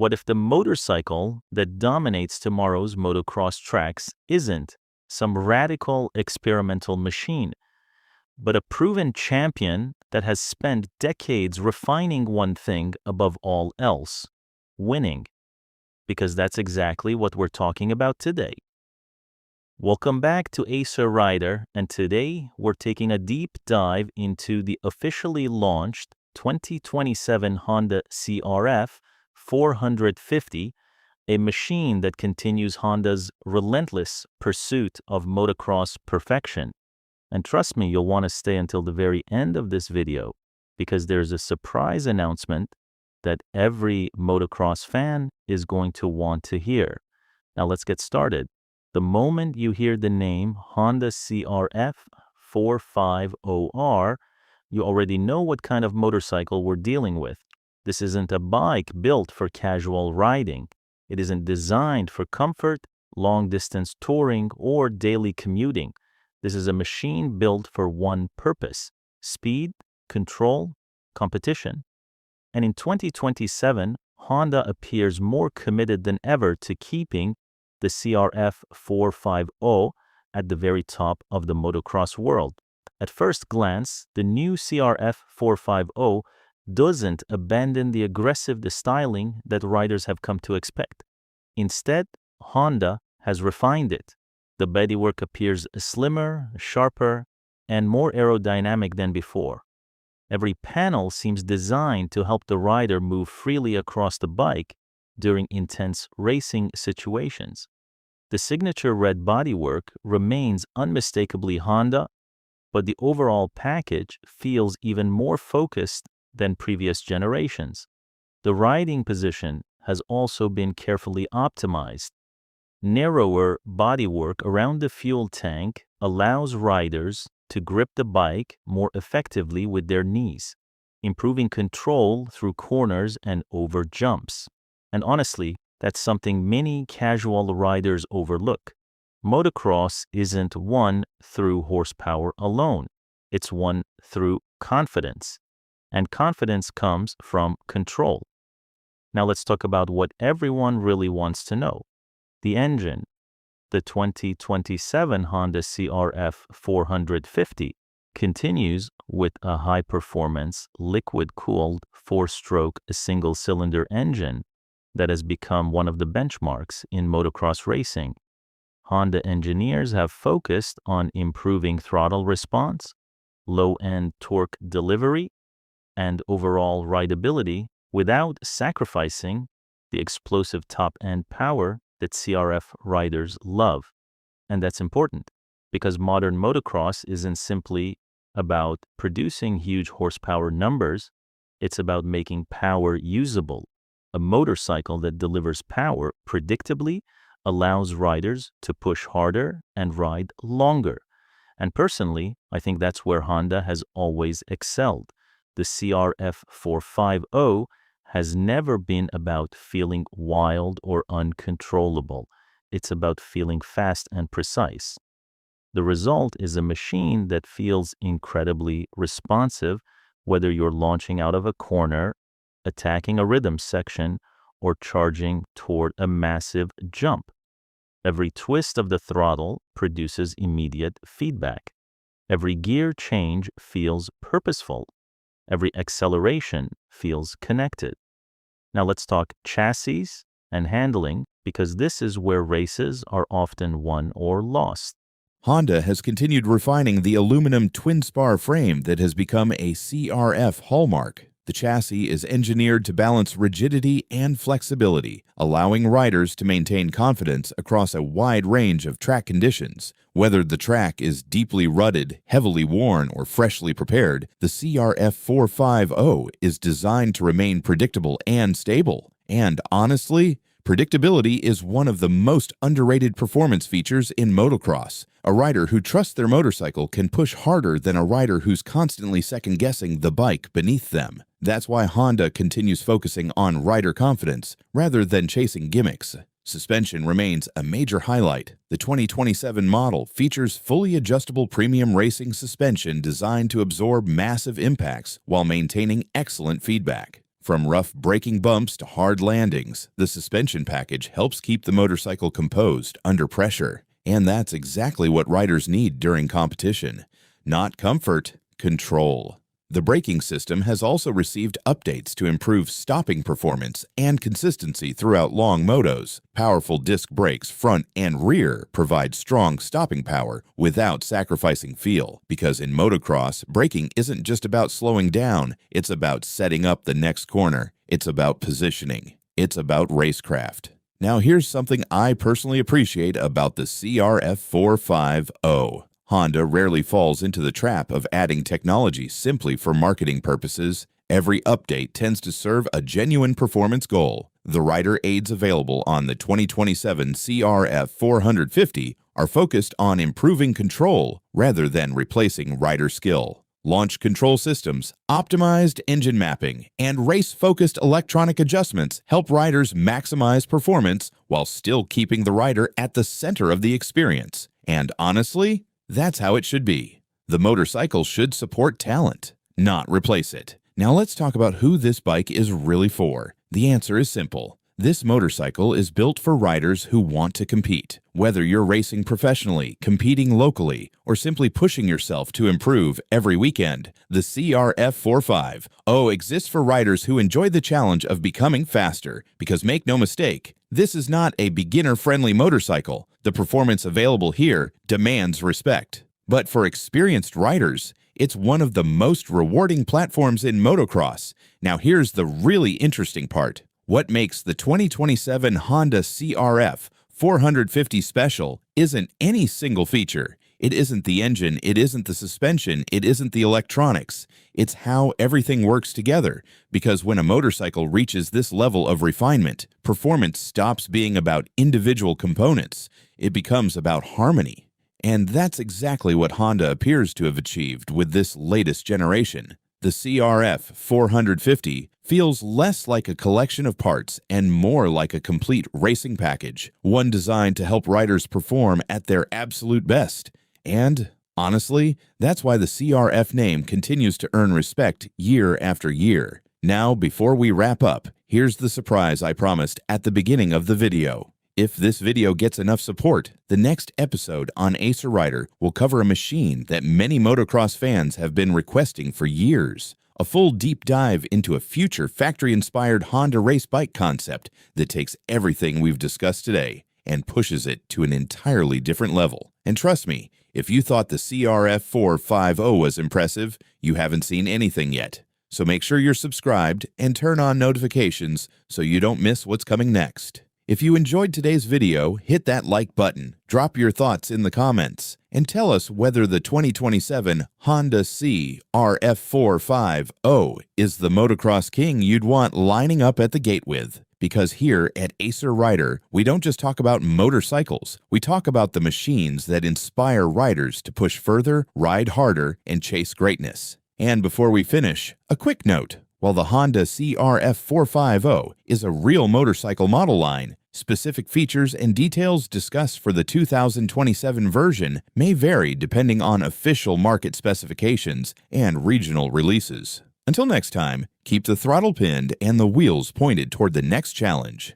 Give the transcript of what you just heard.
What if the motorcycle that dominates tomorrow's motocross tracks isn't some radical experimental machine, but a proven champion that has spent decades refining one thing above all else: winning? Because that's exactly what we're talking about today. Welcome back to Acer Rider, and today we're taking a deep dive into the officially launched 2027 Honda CRF450, a machine that continues Honda's relentless pursuit of motocross perfection. And trust me, you'll want to stay until the very end of this video, because there's a surprise announcement that every motocross fan is going to want to hear. Now let's get started. The moment you hear the name Honda CRF450R, you already know what kind of motorcycle we're dealing with. This isn't a bike built for casual riding. It isn't designed for comfort, long-distance touring, or daily commuting. This is a machine built for one purpose: speed, control, competition. And in 2027, Honda appears more committed than ever to keeping the CRF450 at the very top of the motocross world. At first glance, the new CRF450 doesn't abandon the aggressive styling that riders have come to expect. Instead, Honda has refined it. The bodywork appears slimmer, sharper, and more aerodynamic than before. Every panel seems designed to help the rider move freely across the bike during intense racing situations. The signature red bodywork remains unmistakably Honda, but the overall package feels even more focused than previous generations. The riding position has also been carefully optimized. Narrower bodywork around the fuel tank allows riders to grip the bike more effectively with their knees, improving control through corners and over jumps. And honestly, that's something many casual riders overlook. Motocross isn't won through horsepower alone. It's won through confidence. And confidence comes from control. Now let's talk about what everyone really wants to know: the engine. The 2027 Honda CRF450 continues with a high-performance, liquid-cooled, four-stroke single-cylinder engine that has become one of the benchmarks in motocross racing. Honda engineers have focused on improving throttle response, low-end torque delivery, and overall rideability without sacrificing the explosive top-end power that CRF riders love. And that's important, because modern motocross isn't simply about producing huge horsepower numbers, it's about making power usable. A motorcycle that delivers power predictably allows riders to push harder and ride longer. And personally, I think that's where Honda has always excelled. The CRF450 has never been about feeling wild or uncontrollable. It's about feeling fast and precise. The result is a machine that feels incredibly responsive, whether you're launching out of a corner, attacking a rhythm section, or charging toward a massive jump. Every twist of the throttle produces immediate feedback. Every gear change feels purposeful. Every acceleration feels connected. Now let's talk chassis and handling, because this is where races are often won or lost. Honda has continued refining the aluminum twin-spar frame that has become a CRF hallmark. The chassis is engineered to balance rigidity and flexibility, allowing riders to maintain confidence across a wide range of track conditions. Whether the track is deeply rutted, heavily worn, or freshly prepared, the CRF450 is designed to remain predictable and stable. And honestly, predictability is one of the most underrated performance features in motocross. A rider who trusts their motorcycle can push harder than a rider who's constantly second-guessing the bike beneath them. That's why Honda continues focusing on rider confidence rather than chasing gimmicks. Suspension remains a major highlight. The 2027 model features fully adjustable premium racing suspension designed to absorb massive impacts while maintaining excellent feedback. From rough braking bumps to hard landings, the suspension package helps keep the motorcycle composed under pressure. And that's exactly what riders need during competition. Not comfort, control. The braking system has also received updates to improve stopping performance and consistency throughout long motos. Powerful disc brakes front and rear provide strong stopping power without sacrificing feel, because in motocross, braking isn't just about slowing down, it's about setting up the next corner. It's about positioning. It's about racecraft. Now here's something I personally appreciate about the CRF450. Honda rarely falls into the trap of adding technology simply for marketing purposes. Every update tends to serve a genuine performance goal. The rider aids available on the 2027 CRF450 are focused on improving control rather than replacing rider skill. Launch control systems, optimized engine mapping, and race-focused electronic adjustments help riders maximize performance while still keeping the rider at the center of the experience. And honestly, that's how it should be. The motorcycle should support talent, not replace it. Now let's talk about who this bike is really for. The answer is simple. This motorcycle is built for riders who want to compete. Whether you're racing professionally, competing locally, or simply pushing yourself to improve every weekend, the CRF450 exists for riders who enjoy the challenge of becoming faster. Because make no mistake, this is not a beginner-friendly motorcycle. The performance available here demands respect. But for experienced riders, it's one of the most rewarding platforms in motocross. Now here's the really interesting part. What makes the 2027 Honda CRF450 special isn't any single feature. It isn't the engine, it isn't the suspension, it isn't the electronics. It's how everything works together. Because when a motorcycle reaches this level of refinement, performance stops being about individual components. It becomes about harmony. And that's exactly what Honda appears to have achieved with this latest generation. The CRF450 feels less like a collection of parts and more like a complete racing package, one designed to help riders perform at their absolute best. And honestly, that's why the CRF name continues to earn respect year after year. Now, before we wrap up, here's the surprise I promised at the beginning of the video. If this video gets enough support, the next episode on Acer Rider will cover a machine that many motocross fans have been requesting for years. A full deep dive into a future factory-inspired Honda race bike concept that takes everything we've discussed today and pushes it to an entirely different level. And trust me, if you thought the CRF450 was impressive, you haven't seen anything yet. So make sure you're subscribed and turn on notifications so you don't miss what's coming next. If you enjoyed today's video, hit that like button, drop your thoughts in the comments, and tell us whether the 2027 Honda CRF450 is the motocross king you'd want lining up at the gate with. Because here at Acer Rider, we don't just talk about motorcycles, we talk about the machines that inspire riders to push further, ride harder, and chase greatness. And before we finish, a quick note. While the Honda CRF450 is a real motorcycle model line, specific features and details discussed for the 2027 version may vary depending on official market specifications and regional releases. Until next time, keep the throttle pinned and the wheels pointed toward the next challenge.